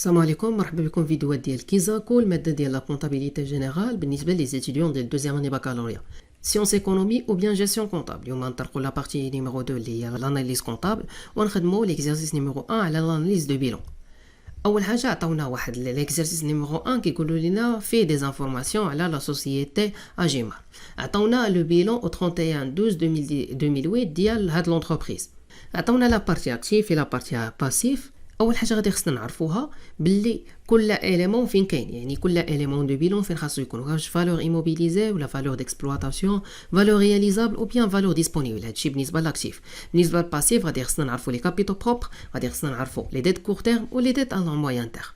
السلام عليكم مرحبا بكم في فيديوهات ديال كيزاكو الماده ديال لا كونطابيليتي جينيرال بالنسبه لي زيتيديون ديال دوزيام اني بكالوريا سيونس ايكونومي او بيان جيستيون كونطابل. اليوم نطرقوا لا بارتي نيميرو 2 اللي هي لاناليز كونطابل ونخدموا ليكزارسيس نيميرو 1 على لاناليز دو بيلون. اول حاجه عطاونا واحد ليكزارسيس نيميرو 1 كيقولوا لنا فيه دي انفورماسيون على لا سوسيتي اجيمار. عطاونا لو بيلون او 31 12 2008 ديال هاد لونتربريز. عطاونا لا بارتي اكتيف لا بارتي باسيف. اول حاجه غادي خصنا نعرفوها باللي كل اليمون فين كاين، يعني كل اليمون دو بيلون فين خاصو يكون، واش فالور ايموبيليزي ولا فالور ديكسبلواتاسيون، فالور رياليزابل او بيان فالور ديسپونيبل. هادشي بالنسبه لاكتيف. بالنسبه للباسيف غادي خصنا نعرفو لي كابيتو بروبر، غادي خصنا نعرفو لي ديت كور تيرم و لي ديت ا لون موين تيرم.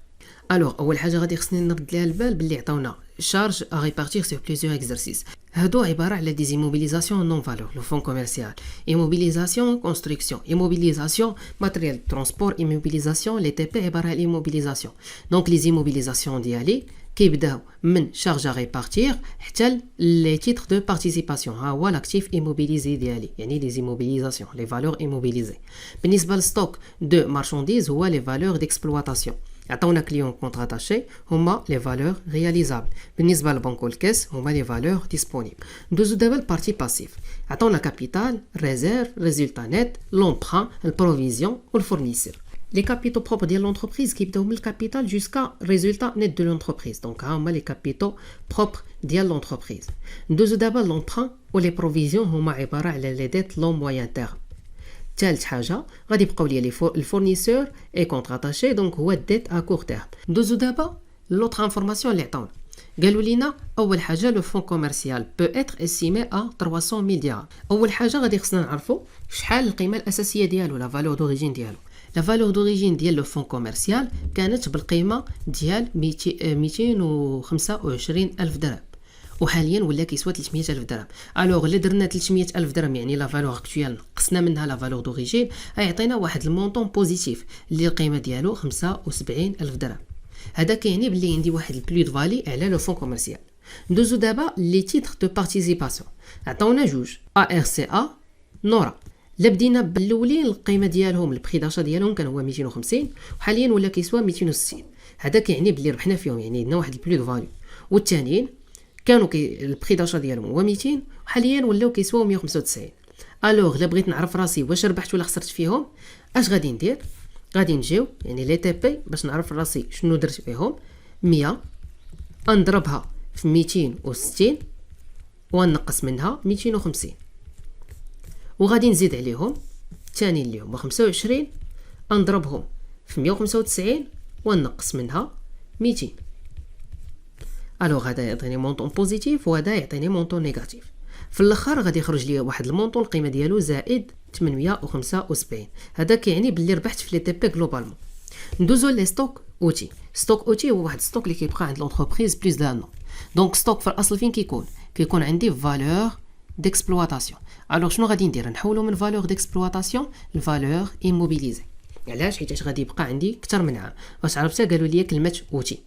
الوغ اول حاجه غادي خصني نرد ليها البال باللي عطاونا شارج ا ريبارتير سور بليزيور اكزرسيس. هادو عباره على دي زيموبيليزاسيون نون فالور، لو فون كوميرسيال، ايموبيليزاسيون كونستركسيون، ايموبيليزاسيون ماتريال ترونسبور، ايموبيليزاسيون لي تي بي عباره على ايموبيليزاسيون. دونك لي زيموبيليزاسيون ديالي كيبداو من شارج ا ريبارتير حتى لي تيتر دو بارتيسيباسيون، ها هو لاكتيف ايموبيليزي ديالي، يعني لي زيموبيليزاسيون لي فالور ايموبيليزي. بالنسبه للستوك دو مارشانديز هو لي فالور ديكسبلواتاسيون. عطاونا كليون كونتراتاشي هما لي فالور رياليزابل. بالنسبه للبنك والكاس هما لي فالور ديسپونيبل. ندوزو دابا البارتي باسيف. عطاونا كابيتال، ريزيرف، ريزولتا نت، لونبران، البروفيزيون والفورنيسور. لي كابيتو بروبر ديال لونتربريز كيبداو من الكابيتال جوسكا ريزولتا نت دو لونتربريز. دونك ها هما لي كابيتو بروبر ديال لونتربريز. ندوزو دابا لونبران ولي بروفيزيون هما عباره على لي ديت لون موين تيرم. ثالث حاجه غادي يبقاو ليا الفورنيسور اي كونتراتاشي، دونك هو الديت ا كور تيرم. ندوزو دابا لوطر انفورماسيون اللي عطاونا. قالوا لينا اول حاجه لو فون كوميرسيال بو اتر استيمي ا 300,000 درهم. اول حاجه غادي خصنا نعرفوا شحال القيمه الاساسيه ديالو، لا فالور دوريجين ديالو. لا فالور دوريجين ديال لو فون كوميرسيال كانت بالقيمه ديال 225,000 درهم، وحاليا ولا كيسوى 300,000 درهم. الوغ اللي درنا 300,000 درهم يعني لا فالور اكطويال نقصنا منها لا فالور دوريجين غيعطينا واحد المونطون بوزيتيف اللي القيمه ديالو 75,000 درهم. هذا كيعني بلي عندي واحد البلو فالي على لو فون كوميرسيال. ندوزو دابا لي تيتر دو بارتيسيباسيون. عطاونا جوج ا ار سي ا نورا. لا بدينا بالاولين القيمه ديالهم البري داشا ديالهم كان هو 250 وحاليا ولا كيسوى 260. هذا كيعني بلي ربحنا فيهم، يعني عندنا واحد البلو فالي. والثانيين كانوا البري داشا ديالهم هو 200 وحاليا ولاو كيسواو 195. الوغ الا بغيت نعرف راسي واش ربحت ولا خسرت فيهم اش غادي ندير؟ غادي نجيو يعني لي تي بي باش نعرف راسي شنو درت فيهم. 100 نضربها في 260 ونقص منها 250 وغادي نزيد عليهم الثاني اللي هما 25 نضربهم في 195 ونقص منها 200. الوغ هذا يعطيني مونطون بوزيتيف وهذا يعطيني مونطون نيجاتيف. في الاخر غادي يخرج لي واحد المونطون القيمه ديالو زائد 875. هذا كيعني باللي ربحت في لي تي بي غلوبالمون. ندوزو لي ستوك اوتي. ستوك اوتي هو واحد ستوك اللي كيبقى عند لونتربريز بليس دان نو. دونك ستوك في الاصل فين كيكون عندي فالور ديكسبلواتاسيون. الوغ شنو غادي ندير؟ نحولو من فالور ديكسبلواتاسيون لفالور ايموبيليزي. علاش؟ حيت غادي يبقى عندي اكثر من عام. واش عرفتها؟ قالوا لي كلمه اوتي.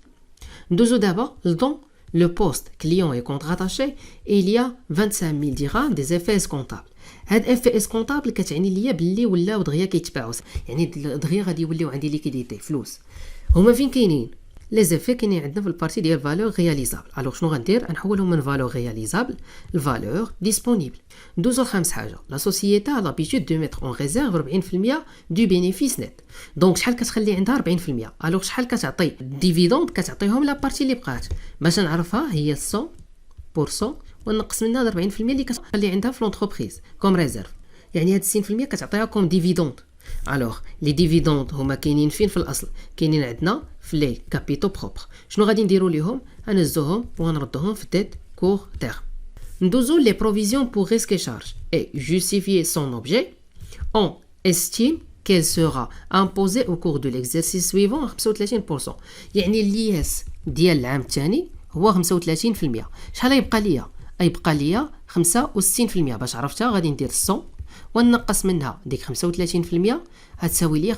Nous d'abord, dans le poste client et contrat attaché, il y a 25,000 dirhams des effets comptables. هاد effets comptables كتعني ليا باللي ولاو دغيا كيتباعوا، يعني دغيا غادي يوليو عندي ليكيديتي فلوس. هما فين كاينين؟ لي زيفي كاينين عندنا في البارتي ديال فالور رياليزابل. الوغ شنو غندير؟ نحولهم من فالور رياليزابل لفالور ديسپونيبل. ندوزو لخامس حاجه، لا سوسيتي ا لابيتود دو ميتر اون ريزيرف 40% دو بينيفيس نت. دونك شحال كتخلي عندها 40%. الوغ شحال كتعطي ديفيدوند؟ كتعطيهم لا بارتي اللي بقات. باش نعرفها هي 100% ونقص منها 40% اللي كتخلي عندها في لونتربريز كوم ريزيرف، يعني هاد 60% كتعطيها كوم ديفيدوند. الوغ لي ديفيدوند هما كاينين فين في الاصل؟ كاينين عندنا في لي كابيتو بروبر. شنو غادي نديروا ليهم؟ غنزوهم وغنردوهم في ديت كور تيرم. ندوزو لي بروفيزيون بور ريسك شارج اي جوستيفيer son objet. On estime qu'elle sera imposée au cours de l'exercice suivant 35%. يعني الياس ديال العام الثاني هو 35%. شحال يبقى ليا؟ يبقى ليا 65%. باش عرفتها غادي ندير 100 ونقص منها ديك 35% هتساوي ليا 65%.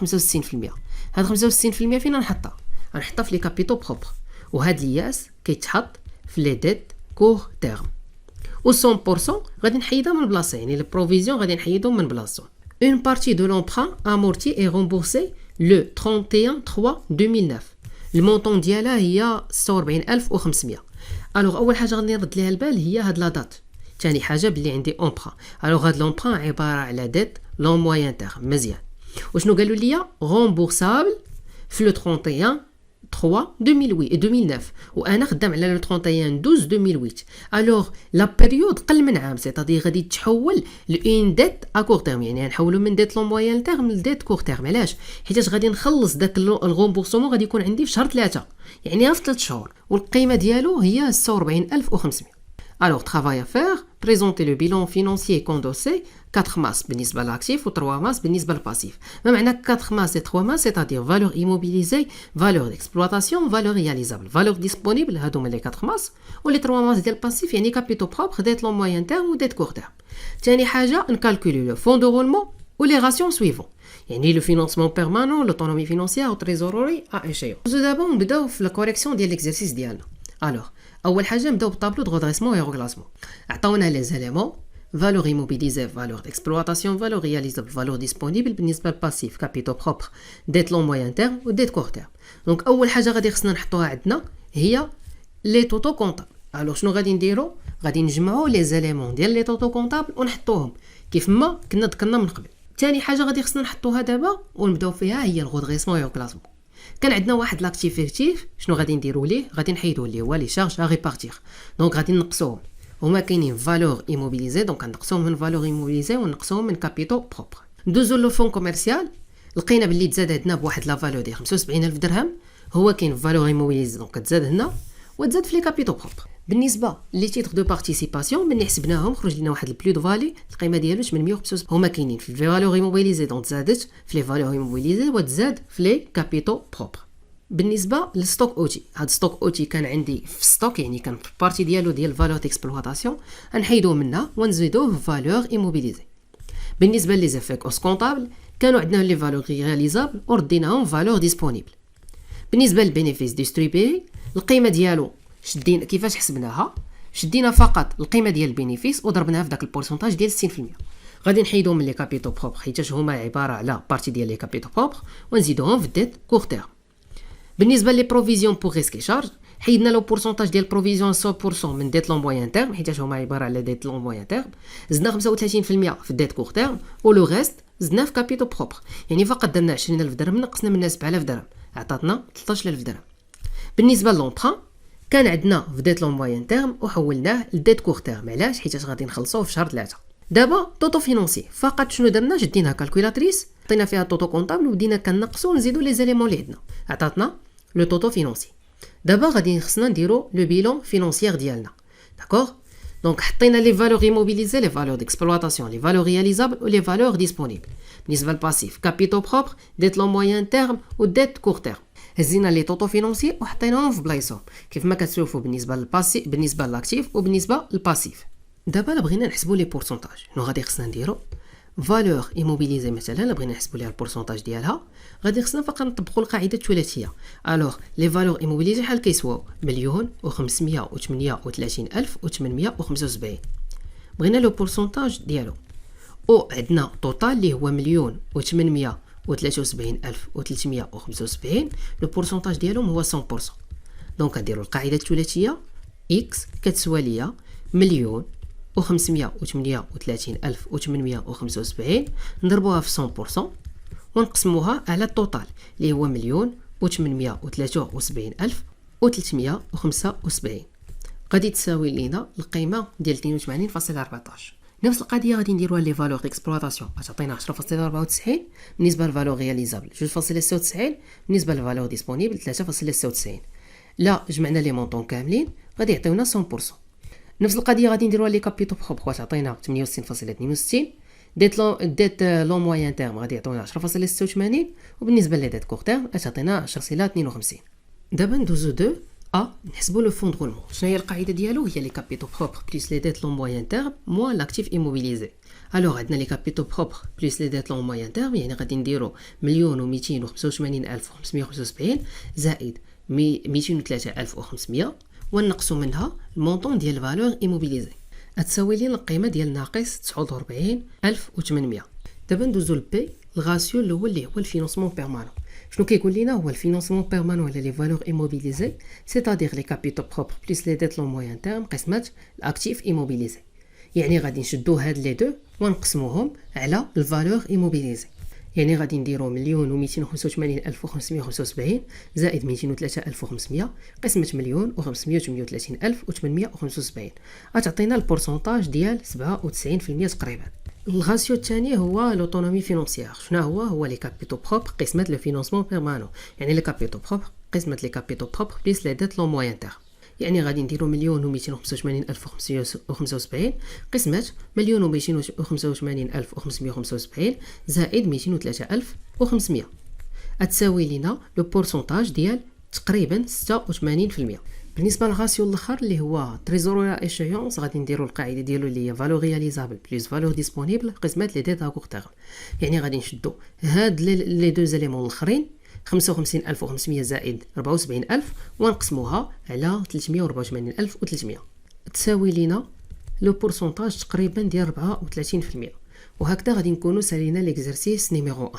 هاد 65% فين نحطها؟ غنحطها في لي كابيتو بروبر، وهاد الياس كيتحط في لي ديت كور تيرم. و 100% غادي نحيدها من بلاصه، يعني البروفيزيون غادي نحيدهم من بلاصتهم. Une partie de l'emprunt amorti est remboursée le 31/3/2009. المونطون ديالها هي 46500. الوغ اول حاجه غادي نرد ليها البال هي هاد لا دات. ثاني حاجه بلي عندي اونبران. الوغ هاد لونبران عباره على ديت لون موين تيرم. مزيان. وشنو قالوا لي؟ رومبورسابل في لو 31 3 2009 وانا خدام على لو 31 12 2008. الوغ لا بيريود قل من عام، سيتادي غادي تحول لون ديت ا كور تيرم، يعني غنحولوا من ديت لون موين تيرم لديت كور تيرم. علاش؟ حيتاش غادي نخلص داك الغومبورسمون غادي يكون عندي في شهر 3، يعني في 3 شهور، والقيمه ديالو هي 46500. Alors, travail à faire, présenter le bilan financier condensé, 4 masses بالنسبة l'actif و 3 masses بالنسبة passif. ما معنى 4 masses et 3 masses, c'est-à-dire valeur immobilisée, valeur d'exploitation, valeur réalisable, valeur disponible, هادوما les 4 masses, و les 3 masses ديال passif يعني capitaux propres, dette long moyen terme ou dette court terme. ثاني حاجة نكالكولي le fonds de roulement ou les ratios suivants. يعني le financement permanent, l'autonomie financière ou trésorerie à échéance. Tout d'abord نبداو في la correction ديال l'exercice ديالنا. Alors, اول حاجه نبداو بالطابلو دو غودريسمون اي ريغلاسمون. عطاونا لي زاليمون valeur immobilisée, valeur d'exploitation, valeur réalisable, valeur disponible بالنسبه للباسيف كابيتو بروبر ديت لون موين تيرم وديت كور تيرم. دونك اول حاجه غادي خصنا نحطوها عندنا هي لي توتو كونطابل. الوغ شنو غادي نديرو؟ غادي نجمعوا لي زاليمون ديال لي توتو كونطابل ونحطوهم كيف ما كنا ذكرنا من قبل. ثاني حاجه غادي خصنا نحطوها دابا ونبداو فيها هي الغودريسمون اي ريغلاسمون. كان عندنا واحد لاكتيف فيكتيف، شنو غادي نديرو ليه؟ غادي نحيدو ليه هو لي شارج ا ريبارتير. دونك غادي نقصوهم، هما كاينين فالور ايموبيليزي، دونك غنقصوهم من فالور ايموبيليزي ونقصوهم من كابيتو بروبر. ندوزو لو فون كوميرسيال، لقينا باللي تزاد عندنا بواحد لا فالور ديال 75000 درهم، هو كاين فالور ايموبيليزي دونك كتزاد هنا وتزاد في لي كابيتو بروبر. بالنسبه لي تيتر دو بارتيسيباسيون ملي حسبناهم خرج لنا واحد البلو دو فالي، القيمه ديالو 875 هما كاينين في الفالور ايموبيليزي دونك تزادت في لي فالور ايموبيليزي وتزاد في لي كابيتو بروبر. بالنسبه للستوك اوتي، هاد ستوك اوتي كان عندي في ستوك يعني كان في البارتي ديالو ديال فالور ديكسبلواتاسيون، غنحيدوه منها ونزيدوه في فالور ايموبيليزي. بالنسبه لي زافيك اوس كونطابل كانوا عندنا لي فالور رياليزابل ورديناهم فالور ديسپونيبل. بالنسبه للبينيفيس ديستريبيي القيمه ديالو شدينا كيفاش حسبناها؟ شدينا فقط القيمه ديال البينيفيس وضربناها في داك البورسونتاج ديال 60%. غادي نحيدوهم من لي كابيتو بروبر حيتاش هما عباره على بارتي ديال لي كابيتو بروبر ونزيدوهم في ديت كور تيرم. بالنسبه لي بروفيزيون بور ريسكي شارج حيدنا لو بورسونتاج ديال بروفيزيون 100% من ديت لون موين تيرم حيتاش هما عباره على ديت لون موين تيرم، زدنا 35% في ديت كور تيرم ولو ريست زدناه في كابيتو بروبر، يعني فقط درنا 20000 درهم نقصنا منها 7000 درهم عطاتنا 13000 درهم. بالنسبه للونبران كان عندنا في ديت لون موين تيرم وحولناه لديت كور تيرم. علاش؟ حيتاش غادي نخلصوه في شهر 3. دابا طوطو فينونسي فقط شنو درنا؟ شدينا كالكولاتريس حطينا فيها طوطو كونطابل وبدينا كنقصوا ونزيدو لي زاليمون اللي عندنا عطاتنا لو طوطو فينونسي. دابا غادي خصنا نديرو لو بيلون فينونسيير ديالنا. داكوغ؟ دونك حطينا لي فالور ايموبيليزي، لي فالور ديكسبلواتاسيون، لي فالور رياليزابل و لي فالور ديسپونيبل. بالنسبه للباسيف كابيتو بروبر ديت لون موين تيرم و ديت كور تيرم. هزينا لي طوطو فينونسي وحطيناهم في بلايصهم كيف ما كتشوفوا بالنسبه للباسيف بالنسبه للاكتيف وبالنسبه للباسيف. دابا الا بغينا نحسبوا لي بورسونتاج شنو غادي خصنا نديرو؟ فالور ايموبيليزي مثلا الا بغينا نحسبوا ليها البورسونتاج ديالها غادي خصنا فقط نطبقوا القاعده الثلاثيه. الوغ لي فالور ايموبيليزي شحال كيسواو؟ 1,538,875. بغينا لو بورسونتاج ديالو او عندنا توتال اللي هو 1,873,375. لو بورسونتاج ديالهم هو 100%. دونك غنديروا القاعده الثلاثيه اكس كتسوى ليا 1,538,875 نضربوها في 100% ونقسموها على التوتال اللي هو 1,873,375 غادي تساوي لينا القيمه ديال 82.14. نفس القضيه غادي نديروها لي فالور ديكسبلواتاسيون غتعطينا 10.94 بالنسبه للفالور رياليزابل 2.96 بالنسبه للفالور ديسپونيبل 3.96. لا جمعنا لي مونطون كاملين غادي يعطيونا 100%. نفس القضيه غادي نديروها لي كابيتو بروبر غتعطينا 68.62. ديت لون موين تيرم غادي يعطيونا 10.86 وبالنسبه لي ديت كور تيرم غتعطينا 10.52. دابا ندوزو 2 نحسبوا لو فون درولمون. شنو هي القاعده ديالو؟ هي لي كابيتو بروبر بلس لي ديت لون موين تيرم موان لاكتيف ايموبيليزي. الوغ عندنا لي كابيتو بروبر بلس لي ديت لون موين تيرم يعني غادي نديرو 1,285,575 زائد 203,500 ونقصوا منها المونطون ديال الفالور ايموبيليزي غتساوي لينا القيمه ديال ناقص 49,800. دابا ندوزو لبي الغاسيو الاول اللي هو الفينانسمون بيرمانون. شنو كيقول لنا هو الفينانسمون بيرمانون على لي فالور ايموبيليزي سيتادير لي كابيتو بروبر بليس لي ديت لون موين تيرم قسمات الاكتيف ايموبيليزي. يعني غادي نشدو هاد لي دو ونقسموهم على الفالور ايموبيليزي. يعني غادي نديرو 1,285,575 زائد 203,500 قسمة 1,538,875 غتعطينا البورسونتاج ديال 97% تقريبا. الغاسيو الثاني هو لوطونومي فينونسيير. شنو هو لي كابيتو بروبر قسمة لو فينانسمون بيرمانون. يعني لي كابيتو بروبر قسمة لي كابيتو بروبر بليس لي ديت لون موين تيرم. يعني غادي نديرو 1,285,575 قسمة 1,285,575 زائد 203,500 غتساوي لنا لو بورسونتاج ديال تقريبا 86%. بالنسبه للغاسيو الاخر اللي هو تريزوريا ايشيونس غادي نديرو القاعده ديالو اللي هي فالور رياليزابل بلس فالور ديسپونيبل قسمات لي ديت اكور تيرم. يعني غادي نشدو هاد لي دو زيليمون الاخرين 55,500 زائد 74,000 ونقسموها على 384,300 تساوي لنا لو بورسونتاج تقريبا ديال 34%. وهكذا غادي نكونوا سالينا ليكزرسيس نيميرو 1.